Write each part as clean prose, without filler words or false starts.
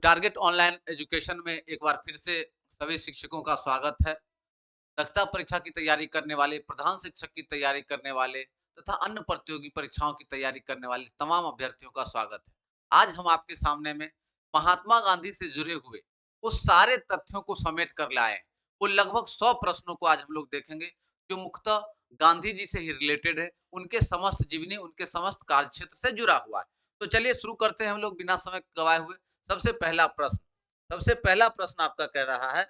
Target online education में एक बार फिर से सभी शिक्षकों का स्वागत है। दक्षता परीक्षा की तैयारी करने वाले, प्रधान शिक्षक की तैयारी करने वाले तथा अन्य प्रतियोगी परीक्षाओं की तैयारी करने वाले तमाम अभ्यर्थियों का स्वागत है। आज हम आपके सामने में महात्मा गांधी से जुड़े हुए उस सारे तथ्यों को समेट कर लाए हैं। वो लगभग 100 प्रश्नों को आज हम लोग देखेंगे जो मुख्यतः गांधी जी से ही रिलेटेड है, उनके समस्त जीवनी, उनके समस्त कार्यक्षेत्र से जुड़ा हुआ है। तो चलिए शुरू करते हैं हम लोग बिना समय गवाए हुए। सबसे पहला प्रश्न सबसे पहला प्रश्न आपका कह रहा है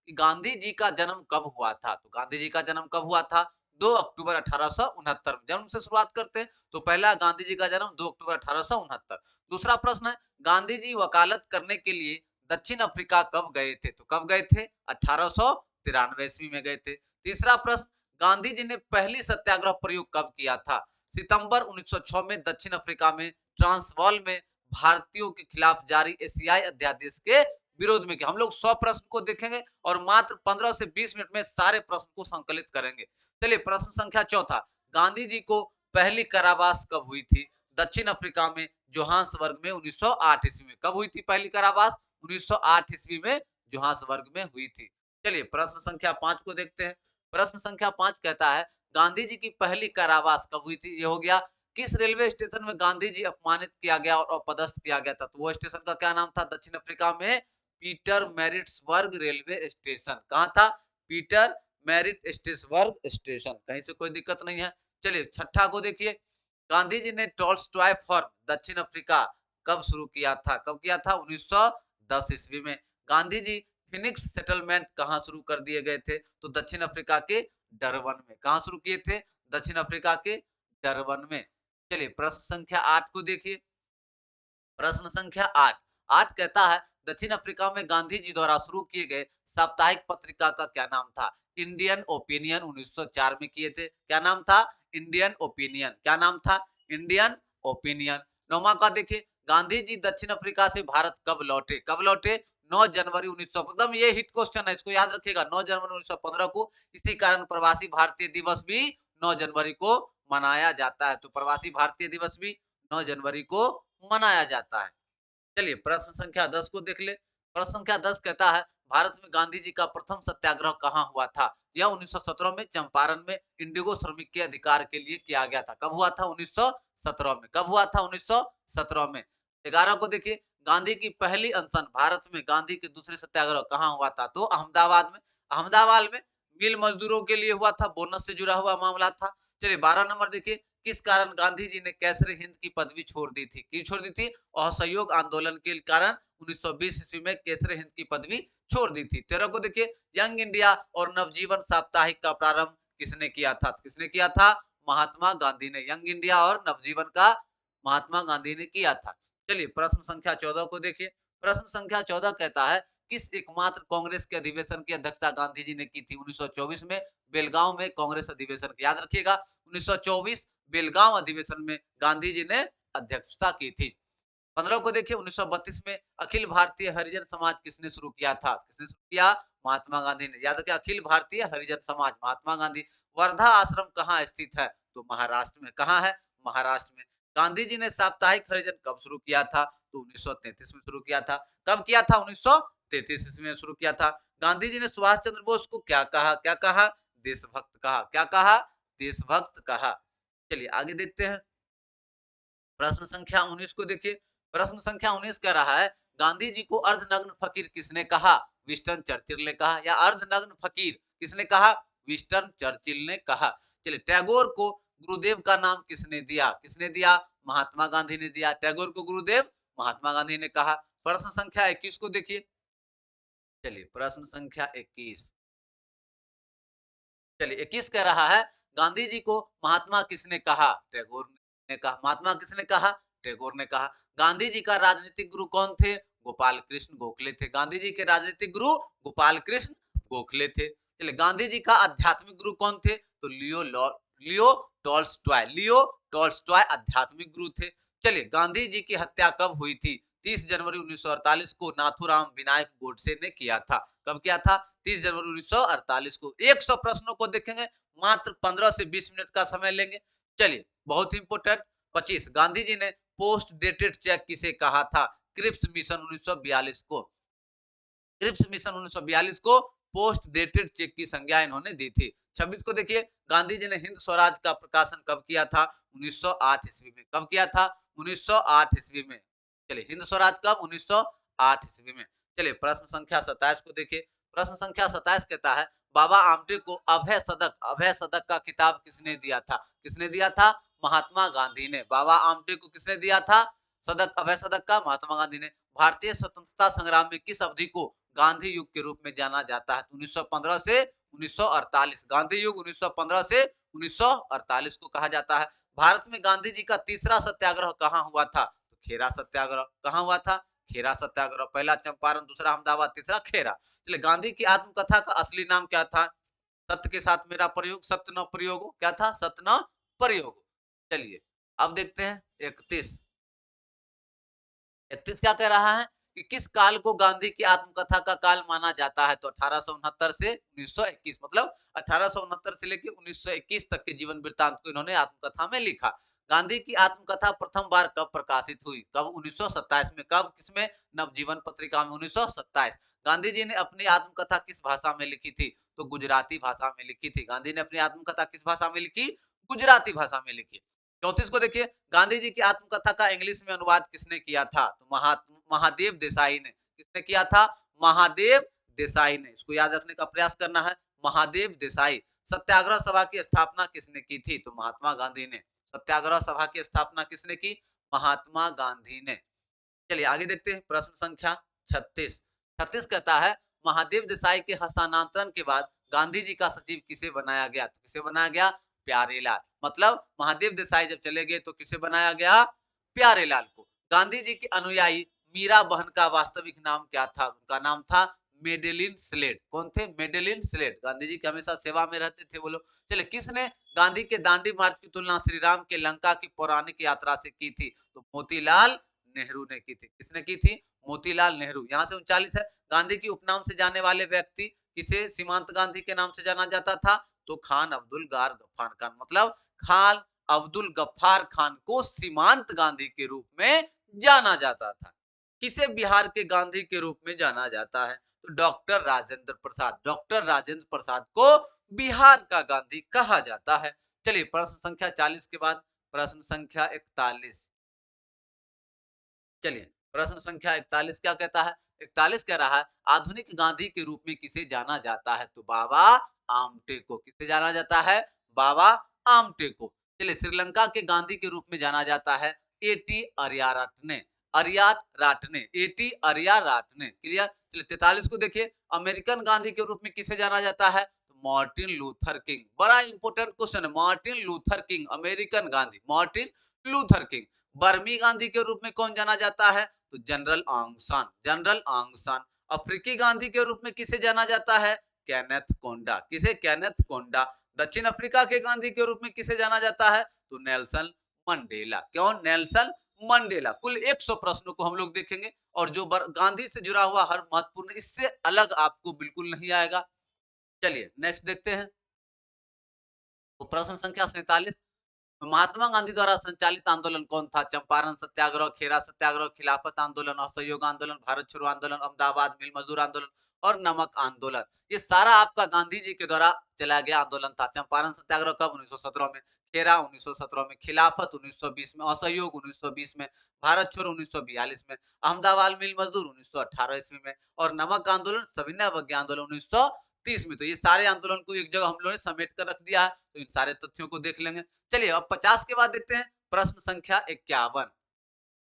कि गांधी जी का जन्म कब हुआ था? तो गांधी जी का जन्म कब हुआ था? 2 अक्टूबर 1869 में। जन्म से शुरुआत करते हैं तो पहला गांधी जी का जन्म 2 अक्टूबर 1869। दूसरा प्रश्न है गांधी जी वकालत करने के लिए दक्षिण अफ्रीका कब गए थे? तो कब गए थे? 1893 ईस्वी में गए थे। तीसरा प्रश्न गांधी जी ने पहली सत्याग्रह प्रयोग कब किया था? सितंबर 1906 में दक्षिण अफ्रीका में ट्रांसवाल में भारतीयों के खिलाफ जारी एशियाई अध्यादेश के विरोध में किया। हम लोग 100 प्रश्न को देखेंगे और मात्र 15 से 20 मिनट में सारे प्रश्न को संकलित करेंगे। चलिए प्रश्न संख्या चौथा, गांधी जी को पहली कारावास कब हुई थी? दक्षिण अफ्रीका में जोहान्सबर्ग में 1908 ईस्वी में। कब हुई थी पहली कारावास? 1908 ईस्वी में जोहान्सबर्ग में हुई थी। चलिए प्रश्न संख्या 5 को देखते हैं। प्रश्न संख्या 5 कहता है गांधी जी की पहली कारावास कब हुई थी? ये हो गया किस रेलवे स्टेशन में गांधी जी अपमानित किया गया और अपदस्थ किया गया था? तो वो स्टेशन का क्या नाम था? दक्षिण अफ्रीका में पीटर मैरिट्सबर्ग रेलवे स्टेशन। कहां था? Peter Maritzburg station. कहीं से कोई दिक्कत नहीं है। चलिए छठा को देखिए, गांधी जी ने टॉल्स्टॉय फॉर दक्षिण अफ्रीका कब शुरू किया था? कब किया था? 1910 ईस्वी में। गांधी जी फिनिक्स सेटलमेंट कहां शुरू कर दिए गए थे? तो दक्षिण अफ्रीका के डरबन में। कहां शुरू किए थे? दक्षिण अफ्रीका के डरबन में। चलिए प्रश्न संख्या 8 को देखिए। प्रश्न संख्या 8 8 कहता है दक्षिण अफ्रीका में गांधी जी द्वारा शुरू किए गए साप्ताहिक पत्रिका का क्या नाम था? इंडियन ओपिनियन 1904 में किए थे। क्या नाम था? Indian opinion. क्या नाम था? Indian opinion. नौवां का देखिए, गांधी जी दक्षिण अफ्रीका से भारत कब लौटे? कब लौटे? 9 जनवरी 1900। एकदम ये हिट क्वेश्चन है, इसको याद रखिएगा। 9 जनवरी 1915 को। इसी कारण प्रवासी भारतीय दिवस भी 9 जनवरी को मनाया जाता है। तो प्रवासी भारतीय दिवस भी 9 जनवरी को मनाया जाता है। चलिए प्रश्न संख्या 10 को देख ले। प्रश्न संख्या 10 कहता है भारत में गांधी जी का प्रथम सत्याग्रह कहां हुआ था? यह 1917 में चंपारण में इंडिगो श्रमिक के अधिकार के लिए किया गया था। कब हुआ था? 1917 में। कब हुआ था? 1917 में। 11 को देखिए, गांधी की पहली अनशन भारत में गांधी के दूसरे सत्याग्रह कहां हुआ था? तो अहमदाबाद में। अहमदाबाद में मिल मजदूरों के लिए हुआ था, बोनस से जुड़ा हुआ मामला था। चलिए 12 नंबर देखिए, किस कारण गांधी जी ने कैसरे हिंद की पदवी छोड़ दी थी? क्यों छोड़ दी थी? असहयोग आंदोलन के कारण 1920 ईस्वी में केसरे हिंद की पदवी छोड़ दी थी। 13 को देखिए, यंग इंडिया और नवजीवन साप्ताहिक का प्रारंभ किसने किया था? किसने किया था? महात्मा गांधी ने। यंग इंडिया और नवजीवन का महात्मा गांधी ने किया था। चलिए प्रश्न संख्या 14 को देखिए। प्रश्न संख्या 14 कहता है किस एकमात्र कांग्रेस के अधिवेशन की अध्यक्षता गांधी जी ने की थी? 1924 में बेलगांव में कांग्रेस अधिवेशन। याद रखिएगा 1924 बेलगांव अधिवेशन में गांधी जी ने अध्यक्षता की थी। 15 को देखिए, 1932 में अखिल भारतीय हरिजन समाज किसने शुरू किया था? किसने शुरू किया? महात्मा गांधी ने। याद रखिए अखिल भारतीय हरिजन समाज, महात्मा गांधी। वर्धा आश्रम कहाँ स्थित है? तो महाराष्ट्र में। कहाँ है? महाराष्ट्र में। गांधी जी ने साप्ताहिक हरिजन कब शुरू किया था? तो 1933 में शुरू किया था। कब किया था? 1933 ईस्वी में शुरू किया था। गांधी जी ने सुभाष चंद्र बोस को क्या कहा? क्या कहा? देशभक्त कहा। क्या कहा? देशभक्त कहा। चलिए आगे देखते हैं। प्रश्न संख्या 19 को देखिए। प्रश्न संख्या 19 कह रहा है गांधी जी को अर्धनग्न फकीर किसने कहा? विंस्टन चर्चिल ने कहा। या अर्धनग्न फकीर किसने कहा? विंस्टन चर्चिल ने कहा। चलिए टैगोर को गुरुदेव का नाम किसने दिया? किसने दिया? महात्मा गांधी ने दिया। टैगोर को गुरुदेव महात्मा गांधी ने कहा। प्रश्न संख्या 21 को देखिए। चलिए प्रश्न संख्या 21। चलिए 21 कह रहा है गांधी जी को महात्मा किसने कहा? टैगोर ने कहा। महात्मा किसने कहा? टैगोर ने कहा। गांधी जी का राजनीतिक गुरु कौन थे? गोपाल कृष्ण गोखले थे। गांधी जी के राजनीतिक गुरु गोपाल कृष्ण गोखले थे। चलिए गांधी जी का आध्यात्मिक गुरु कौन थे? तो लियो टॉल्स्टॉय। लियो टॉल्स्टॉय आध्यात्मिक गुरु थे। चलिए गांधी जी की हत्या कब हुई थी? 30 जनवरी 1948 को नाथूराम विनायक गोडसे ने किया था। कब किया था? 30 जनवरी 1948 को। 100 प्रश्नों को देखेंगे, मात्र 15 से 20 मिनट का समय लेंगे। चलिए बहुत ही इंपोर्टेंट। 25 गांधी जी ने पोस्ट डेटेड चेक किसे कहा था? क्रिप्स मिशन 1942 को। क्रिप्स मिशन 1942 को पोस्ट डेटेड चेक की संज्ञा इन्होंने दी थी। 26 को देखिए, गांधी जी ने हिंद स्वराज का प्रकाशन कब किया था? 1908 ईस्वी में। कब किया था? 1908 ईस्वी में। चलिए, हिंद स्वराज कब? 1908 ईस्वी में। चलिए, प्रश्न संख्या 27 को देखिए। प्रश्न संख्या 27 कहता है, बाबा आमटे को अभय सदक का खिताब किसने दिया था? किसने दिया था? महात्मा गांधी ने। बाबा आमटे को किसने दिया था सदक, अभय सदक का? महात्मा गांधी ने। भारतीय स्वतंत्रता संग्राम में किस अवधि को गांधी युग के रूप में जाना जाता है? 1915 से 1948। गांधी युग 1915 से 1948 को कहा जाता है। भारत में गांधी जी का तीसरा सत्याग्रह कहाँ हुआ था? तो खेरा सत्याग्रह। कहाँ हुआ था? खेरा सत्याग्रह। पहला चंपारण, दूसरा अहमदाबाद, तीसरा खेरा। चलिए, गांधी की आत्मकथा का असली नाम क्या था? सत्य के साथ मेरा प्रयोग, सत्य न प्रयोग हो। क्या था? सत्य न प्रयोग हो। चलिए, अब देखते हैं 31। 31 क्या कह रहा है कि किस काल को गांधी की आत्मकथा का काल माना जाता है? तो 1869 से 1921, मतलब 1869 से लेकर 1921 तक के जीवन वृत्तांत को इन्होंने आत्मकथा में लिखा। गांधी की आत्मकथा प्रथम बार कब प्रकाशित हुई? कब? 1927 में। कब? किसमें? नवजीवन पत्रिका में, 1927। गांधी जी ने अपनी आत्मकथा किस भाषा में लिखी थी? तो गुजराती भाषा में लिखी थी। गांधी ने अपनी आत्मकथा किस भाषा में लिखी? गुजराती भाषा में लिखी। 34 को देखिए, गांधी जी की आत्मकथा का इंग्लिश में अनुवाद किसने किया था? तो महादेव देसाई ने। किसने किया था? महादेव देसाई ने। इसको याद रखने का प्रयास करना है, महादेव देसाई। सत्याग्रह सभा की स्थापना किसने की थी? तो महात्मा गांधी ने। सत्याग्रह सभा की स्थापना किसने की? महात्मा गांधी ने। चलिए, आगे देखते हैं प्रश्न संख्या 36। 36 कहता है, महादेव देसाई के हस्तांतरण के बाद गांधी जी का सचिव किसे बनाया गया? तो किसे बनाया गया? प्यारेलाल। मतलब महादेव देसाई जब चले गए तो किसे बनाया गया? प्यारेलाल को। गांधी जी के अनुयायी मीरा बहन का वास्तविक नाम क्या था? उनका नाम था मेडेलिन स्लेट। कौन थे? Madeline slate. गांधी जी के हमेशा सेवा में रहते थे वो लोग। चले, किसने गांधी के दांडी मार्च की तुलना श्री राम के लंका की पौराणिक यात्रा से की थी? तो मोतीलाल नेहरू ने की थी। किसने की थी? मोतीलाल नेहरू। यहाँ से 39 है, गांधी की उपनाम से जाने वाले व्यक्ति किसे सीमांत गांधी के नाम से जाना जाता था? तो खान अब्दुल गार गफ्फार खान। मतलब खान अब्दुल गफ्फार खान को सीमांत गांधी के रूप में जाना जाता था। किसे बिहार के गांधी के रूप में जाना जाता है? तो डॉक्टर राजेंद्र प्रसाद। डॉक्टर राजेंद्र प्रसाद को बिहार का गांधी कहा जाता है। चलिए, प्रश्न संख्या 40 के बाद प्रश्न संख्या 41। चलिए, प्रश्न संख्या 41 क्या कहता है? 41 कह रहा है, आधुनिक गांधी के रूप में किसे जाना जाता है? तो बाबा आमटे को। किसे जाना जाता है? बाबा आमटे को। चलिए, श्रीलंका के गांधी के रूप में जाना जाता है एटी अरियाराटने। अरियाराटने, एटी अरियाराटने। क्लियर? चलिए, 43 को देखिए, अमेरिकन गांधी के रूप में किसे जाना जाता है? Martin Luther king. बड़ा इंपोर्टेंट क्वेश्चन है, Martin Luther king, American Gandhi Martin Luther king. बर्मी गांधी के रूप में कौन जाना जाता है? तो जनरल आंग सान। जनरल आंग सान। अफ्रीकी गांधी के रूप में किसे जाना जाता है? केनेथ कोंडा। किसे? केनेथ कोंडा। दक्षिण अफ्रीका के गांधी के रूप में किसे जाना जाता है? तो नेल्सन मंडेला। क्यों? Nelson Mandela. कुल 100 प्रश्नों को हम लोग देखेंगे और जो गांधी से जुड़ा हुआ हर महत्वपूर्ण, इससे अलग आपको बिल्कुल नहीं आएगा। चलिए, नेक्स्ट देखते हैं। तो प्रश्न संख्या 47, महात्मा गांधी द्वारा संचालित आंदोलन कौन था? चंपारण सत्याग्रह, खेरा सत्याग्रह, खिलाफत आंदोलन, असहयोग आंदोलन, भारत छोड़ो आंदोलन, अहमदाबाद मिल मजदूर आंदोलन और नमक आंदोलन। ये सारा आपका गांधी जी के द्वारा चला गया आंदोलन था। चंपारण सत्याग्रह कब? 1917 में। खेरा 1917 में। खिलाफत 1920 में। असहयोग 1920 में। भारत छोड़ो 1942 में। अहमदाबाद मिल मजदूर 1918 ईस्वी में। और नमक आंदोलन, सविनय अवज्ञा आंदोलन 1930 में। तो ये सारे आंदोलन को एक जगह हम लोगों ने समेट कर रख दिया है, तो इन सारे तथ्यों को देख लेंगे। चलिए, अब 50 के बाद देखते हैं प्रश्न संख्या 51।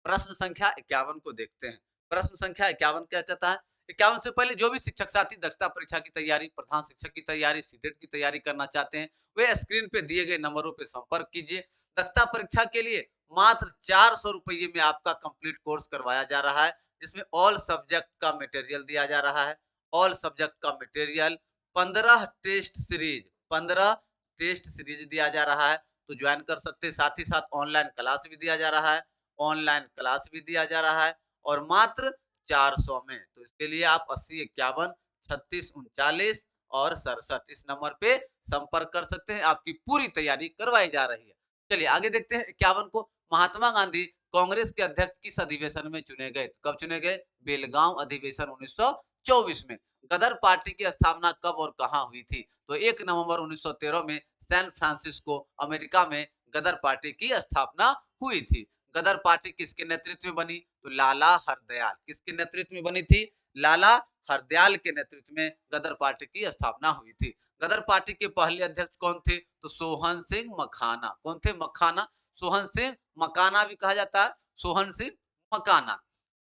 प्रश्न संख्या 51 को देखते हैं। प्रश्न संख्या 51 क्या कहता है? 51 से पहले जो भी शिक्षक साथी दक्षता परीक्षा की तैयारी, प्रधान शिक्षक की तैयारी, सीटेट की तैयारी करना चाहते हैं, वे स्क्रीन पे दिए गए नंबरों पे संपर्क कीजिए। दक्षता परीक्षा के लिए मात्र 400 रुपये में आपका कंप्लीट कोर्स करवाया जा रहा है, जिसमें ऑल सब्जेक्ट का मटेरियल दिया जा रहा है। ऑल सब्जेक्ट का material, 15 test series, 15 test series दिया जा रहा है, तो ज्वाइन कर सकते हैं। साथ ही साथ ऑनलाइन क्लास भी दिया जा रहा है, ऑनलाइन क्लास भी दिया जा रहा है और मात्र 400 में। तो इसके लिए आप 80 51 36 39 और 67 इस नंबर पे संपर्क कर सकते हैं। आपकी पूरी तैयारी करवाई जा रही है। चलिए, आगे देखते हैं 51 को। महात्मा गांधी कांग्रेस के अध्यक्ष किस अधिवेशन में चुने गए? कब चुने गए? बेलगांव अधिवेशन 1924 में। गदर पार्टी की स्थापना कब और कहां हुई थी? तो 1 नवंबर 1913 में सैन फ्रांसिस्को अमेरिका में गदर पार्टी की स्थापना हुई थी। गदर पार्टी किसके नेतृत्व में बनी? तो लाला हरदयाल। किसके नेतृत्व में बनी थी? लाला हरदयाल के नेतृत्व में गदर पार्टी की स्थापना हुई थी। गदर पार्टी के पहले अध्यक्ष कौन थे? तो सोहन सिंह मखाना। कौन थे? मखाना। सोहन सिंह मकाना भी कहा जाता है, सोहन सिंह मकाना।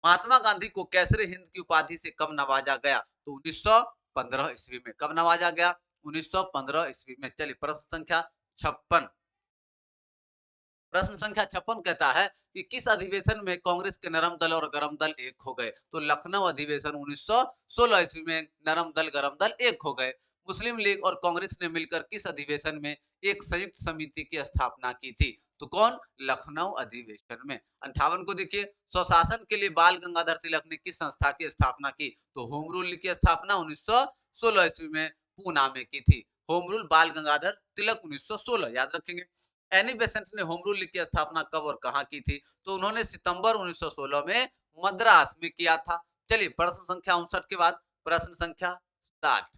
महात्मा गांधी को कैसरे हिंद की उपाधि से कब नवाजा गया? तो 1915 ईस्वी में। कब नवाजा गया? 1915 ईस्वी में। चलिए प्रश्न संख्या 56। प्रश्न संख्या 56 कहता है कि किस अधिवेशन में कांग्रेस के नरम दल और गरम दल एक हो गए? तो लखनऊ अधिवेशन 1916 ईस्वी में नरम दल गरम दल एक हो गए। मुस्लिम लीग और कांग्रेस ने मिलकर किस अधिवेशन में एक संयुक्त समिति की स्थापना की थी? तो कौन? लखनऊ अधिवेशन में। 58 को देखिए, स्वशासन के लिए बाल गंगाधर तिलक ने किस संस्था की स्थापना की? तो होम रूल की स्थापना 1916 ईस्वी में पूना में की थी। होम रूल बाल गंगाधर तिलक 1916, याद रखेंगे। एनी बेसेंट ने होम रूल की स्थापना कब और कहां की थी? तो उन्होंने सितंबर 1916 में मद्रास में किया था। चलिए प्रश्न संख्या 59 के बाद प्रश्न संख्या 60।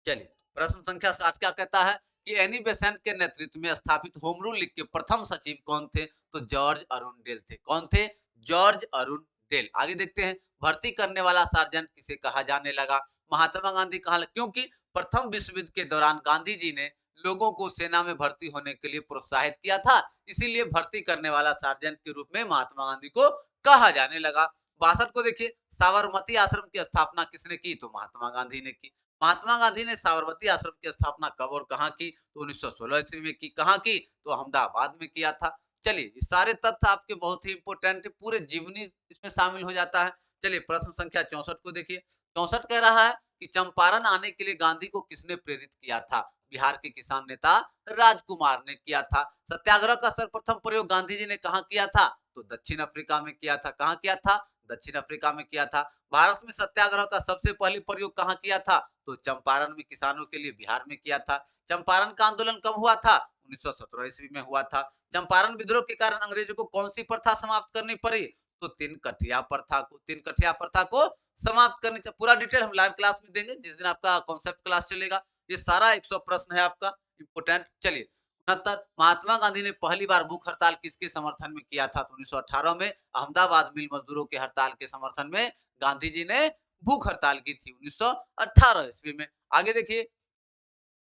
चलिए प्रश्न संख्या 60 क्या कहता है कि एनी बेसेंट के नेतृत्व में स्थापित होम रूल लीग के प्रथम सचिव कौन थे? तो जॉर्ज अरुणडेल थे। कौन थे? George Arundale. आगे देखते हैं, भर्ती करने वाला सार्जेंट किसे कहा जाने लगा? महात्मा गांधी कहा, क्योंकि प्रथम विश्व युद्ध के दौरान गांधी जी ने लोगों को सेना में भर्ती होने के लिए प्रोत्साहित किया था, इसीलिए भर्ती करने वाला सार्जेंट के रूप में महात्मा गांधी को कहा जाने लगा। 62 को देखिए, साबरमती आश्रम की स्थापना किसने की? तो महात्मा गांधी ने की। महात्मा गांधी ने साबरमती आश्रम की स्थापना कब और कहां की? तो 1916 ईस्वी में की। कहां की? तो अहमदाबाद में किया था। चलिए ये सारे तथ्य आपके बहुत ही इंपोर्टेंट है, पूरे जीवनी इसमें शामिल हो जाता है। चलिए प्रश्न संख्या 64 को देखिए। 64 कह रहा है कि चंपारण आने के लिए गांधी को किसने प्रेरित किया था? बिहार के किसान नेता राजकुमार ने किया था। सत्याग्रह का सर्वप्रथम प्रयोग गांधी जी ने कहा किया था? तो दक्षिण अफ्रीका में किया था। कहां किया था? दक्षिण अफ्रीका में किया था। भारत में सत्याग्रह का सबसे पहले प्रयोग कहां किया था? तो चंपारण में किसानों के लिए बिहार में किया था। चंपारण का आंदोलन कब हुआ था? 1917 ईस्वी में हुआ था। चंपारण विद्रोह के कारण अंग्रेजों को कौन सी प्रथा समाप्त करनी पड़ी? तो तीन कठिया प्रथा को। तीन कठिया प्रथा को समाप्त करनी चाहिए। पूरा डिटेल हम लाइव क्लास में देंगे, जिस दिन आपका कॉन्सेप्ट क्लास चलेगा। ये सारा 100 प्रश्न है आपका इंपोर्टेंट। चलिए 69, महात्मा गांधी ने पहली बार भूख हड़ताल किसके समर्थन में किया था? तो 1918 में अहमदाबाद मिल मजदूरों के हड़ताल के समर्थन में गांधी जी ने भूख हड़ताल की थी 1918 ईस्वी में। आगे देखिए,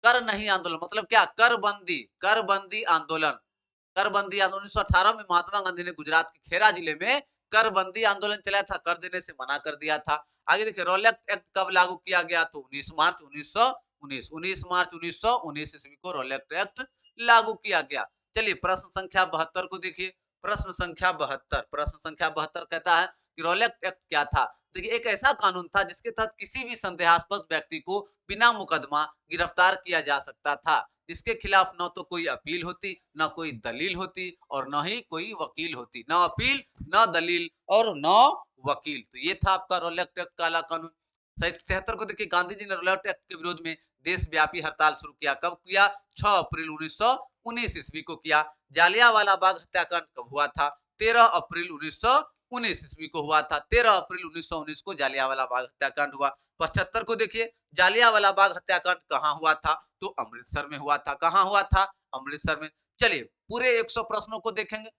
कर नहीं आंदोलन मतलब क्या? करबंदी। करबंदी आंदोलन। करबंदी आंदोलन 1918 में महात्मा गांधी ने गुजरात के खेरा जिले में करबंदी आंदोलन चलाया था, कर देने से मना कर दिया था। आगे देखिए, रोलेक्ट एक्ट कब लागू किया गया? तो 19 मार्च 1919। 19 मार्च 1919 ईस्वी को रोलेक्ट एक्ट लागू किया गया। चलिए प्रश्न संख्या 72 को देखिए। प्रश्न संख्या 72। प्रश्न संख्या 72 कहता है कि रोलेक्ट एक्ट क्या था? देखिए, एक ऐसा कानून था जिसके तहत किसी भी संदेहास्पद व्यक्ति को बिना मुकदमा गिरफ्तार किया जा सकता था, जिसके खिलाफ न तो कोई अपील होती, न कोई दलील होती और न ही कोई वकील होती। न अपील, न दलील और न वकील। तो ये था आपका रोलेक्ट एक्ट काला कानून। 73 को देखिए, गांधी जी ने रोलेक्ट एक्ट के विरोध में देशव्यापी हड़ताल शुरू किया। कब किया? 6 अप्रैल 1919 ईस्वी को किया। जालियांवाला बाग हत्याकांड कब हुआ था? 13 अप्रैल 1919 ईस्वी को हुआ था। 13 अप्रैल 1919 को जालियांवाला बाग हत्याकांड हुआ। 75 को देखिए, जालियांवाला बाग हत्याकांड कहां हुआ था? तो अमृतसर में हुआ था। कहां हुआ था? अमृतसर में। चलिए पूरे 100 प्रश्नों को देखेंगे।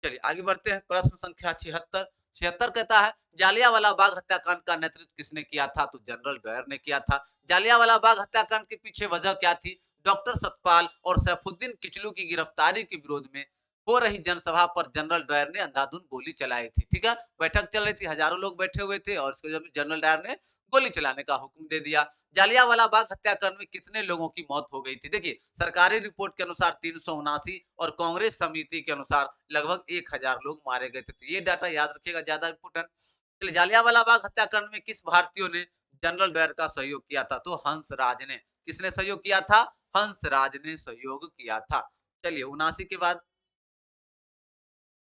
चलिए आगे बढ़ते हैं। प्रश्न संख्या 76। 76 कहता है, जालियांवाला बाग हत्याकांड का नेतृत्व किसने किया था? तो जनरल डायर ने किया था। जालियांवाला बाग हत्याकांड के पीछे वजह क्या थी? डॉक्टर सतपाल और सैफुद्दीन किचलू की गिरफ्तारी के विरोध में हो रही जनसभा पर जनरल डायर ने अंधाधुंध गोली चलाई थी। ठीक है, बैठक चल रही थी, हजारों लोग बैठे हुए थे और इसके वजह में जनरल डायर ने गोली चलाने का हुक्म दे दिया। जालियांवाला बाग हत्याकांड में कितने लोगों की मौत हो गई थी? देखिए, सरकारी रिपोर्ट के अनुसार 379 और कांग्रेस समिति के अनुसार लगभग 1000 लोग मारे गए थे। तो ये डाटा याद रखिएगा, ज्यादा इंपोर्टेंट। जालियांवाला बाग हत्याकांड में किस भारतीयों ने जनरल डायर का सहयोग किया था? तो हंसराज ने। किसने सहयोग किया था? हंसराज ने सहयोग किया था। चलिए 79 के बाद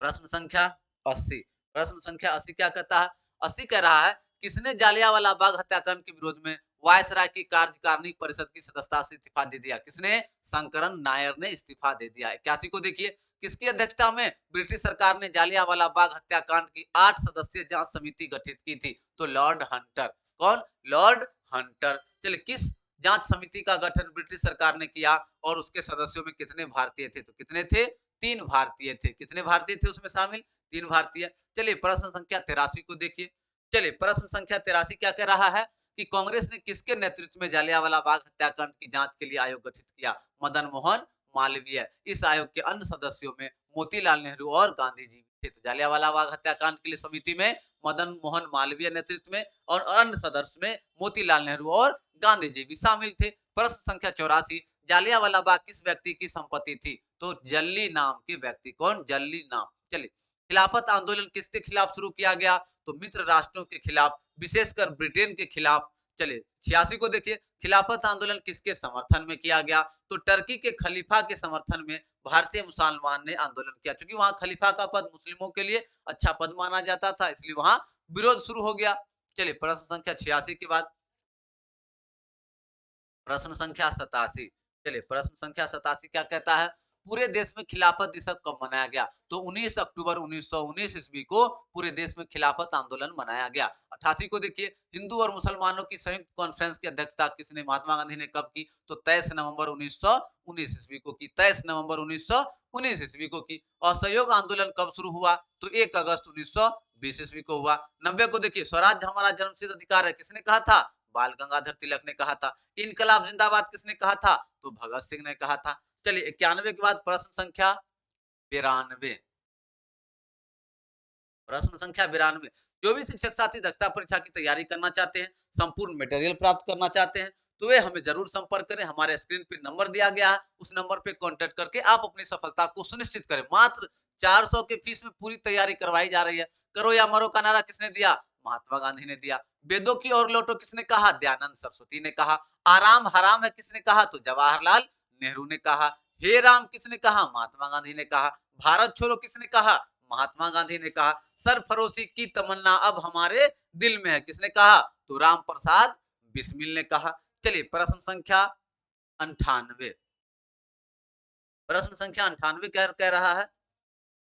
प्रश्न संख्या 80। प्रश्न संख्या 80 क्या कहता है? 80 कह रहा है, किसने जालियांवाला बाग हत्याकांड के विरोध में वायसराय की कार्यकारिणी परिषद की सदस्यता से इस्तीफा दे दिया। किसने? शंकरन नायर ने इस्तीफा दे दिया। 81 को देखिए, किसकी अध्यक्षता में ब्रिटिश सरकार ने जालियांवाला बाग हत्याकांड की 8 सदस्यीय जांच समिति गठित की थी? तो लॉर्ड हंटर। कौन? Lord Hunter. चलिए, किस जांच समिति का गठन ब्रिटिश सरकार ने किया और उसके सदस्यों में कितने भारतीय थे? तो कितने थे? 3 भारतीय थे। कितने भारतीय थे उसमें शामिल? 3 भारतीय। चलिए, प्रश्न संख्या 83 को देखिए। चलिए, प्रश्न संख्या 83 क्या कह रहा है कि कांग्रेस ने किसके नेतृत्व में जालियांवाला बाग हत्याकांड की जांच के लिए आयोग गठित किया? मदन मोहन मालवीय। इस आयोग के अन्य सदस्यों में मोतीलाल नेहरू और गांधी जी थे। तो जालियांवाला बाग हत्याकांड के लिए समिति में मदन मोहन मालवीय नेतृत्व में और अन्य सदस्य में मोतीलाल नेहरू और गांधी जी भी शामिल थे। प्रश्न संख्या 84, जालियांवाला बाग किस व्यक्ति की संपत्ति थी? तो जल्ली नाम के व्यक्ति। कौन? जल्ली नाम। चलिए, खिलाफत आंदोलन किसके खिलाफ शुरू किया गया? तो मित्र राष्ट्रों के खिलाफ, विशेषकर ब्रिटेन के खिलाफ। चलिए, 86 को देखिए, खिलाफत आंदोलन किसके समर्थन में किया गया? तो टर्की के खलीफा के समर्थन में भारतीय मुसलमान ने आंदोलन किया, क्योंकि वहां खलीफा का पद मुस्लिमों के लिए अच्छा पद माना जाता था, इसलिए वहां विरोध शुरू हो गया। चलिए, प्रश्न संख्या 86 के बाद प्रश्न संख्या 87। चलिए, प्रश्न संख्या 87 क्या कहता है? पूरे देश में खिलाफत दिवस कब मनाया गया? तो 19 अक्टूबर 1919 ईस्वी को पूरे देश में खिलाफत आंदोलन मनाया गया। 88 को देखिए, हिंदू और मुसलमानों की संयुक्त कॉन्फ्रेंस की अध्यक्षता किसने, महात्मा गांधी ने कब की? तो 23 नवंबर 1919 ईस्वी को की। 23 नवंबर 1919 ईस्वी को की। असहयोग आंदोलन कब शुरू हुआ? तो 1 अगस्त 1920 ईस्वी को हुआ। 90 को देखिए, स्वराज हमारा जन्मसिद्ध अधिकार है, किसने कहा था? बाल गंगाधर तिलक ने कहा था। इनकलाब जिंदाबाद किसने कहा था? तो भगत सिंह ने कहा था। चलिए, 91 के बाद प्रश्न संख्या 92। प्रश्न संख्या 92, जो भी शिक्षक साथी दक्षता परीक्षा की तैयारी करना चाहते हैं, संपूर्ण मटेरियल प्राप्त करना चाहते हैं, तो वे हमें जरूर संपर्क करें। हमारे स्क्रीन पे नंबर दिया गया है, उस नंबर पे कांटेक्ट करके आप अपनी सफलता को सुनिश्चित करें। मात्र 400 के फीस में पूरी तैयारी करवाई जा रही है। करो या मरो का नारा किसने दिया? महात्मा गांधी ने दिया। वेदों की ओर लौटो किसने कहा? दयानंद सरस्वती ने कहा। आराम हराम है किसने कहा? तो जवाहरलाल नेहरू ने कहा। हे राम किसने कहा? महात्मा गांधी ने कहा। भारत छोड़ो किसने कहा? महात्मा गांधी ने कहा। सरफरोशी की तमन्ना अब हमारे दिल में है, किसने कहा? तो राम प्रसाद बिस्मिल ने कहा। चलिए, प्रश्न संख्या 98। प्रश्न संख्या 98 कह रहा है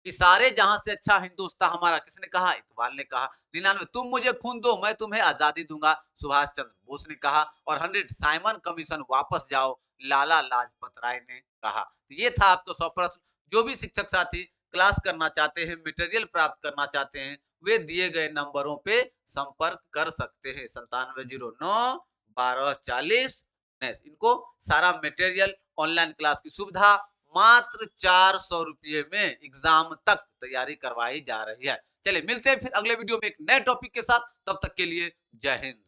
कि सारे जहां से अच्छा हिंदुस्तान हमारा, किसने कहा? इकबाल ने कहा। 99, तुम मुझे खून दो मैं तुम्हें आजादी दूंगा, सुभाष चंद्र बोस ने कहा। और 100, साइमन कमीशन वापस जाओ, लाला लाजपत राय ने कहा। तो ये था आपको 100 प्रश्न। जो भी शिक्षक साथी क्लास करना चाहते हैं, मटेरियल प्राप्त करना चाहते हैं, वे दिए गए नंबरों पे संपर्क कर सकते हैं। 97091240। इनको सारा मटेरियल, ऑनलाइन क्लास की सुविधा मात्र 400 रुपये में एग्जाम तक तैयारी करवाई जा रही है। चलिए, मिलते हैं फिर अगले वीडियो में एक नए टॉपिक के साथ। तब तक के लिए जय हिंद।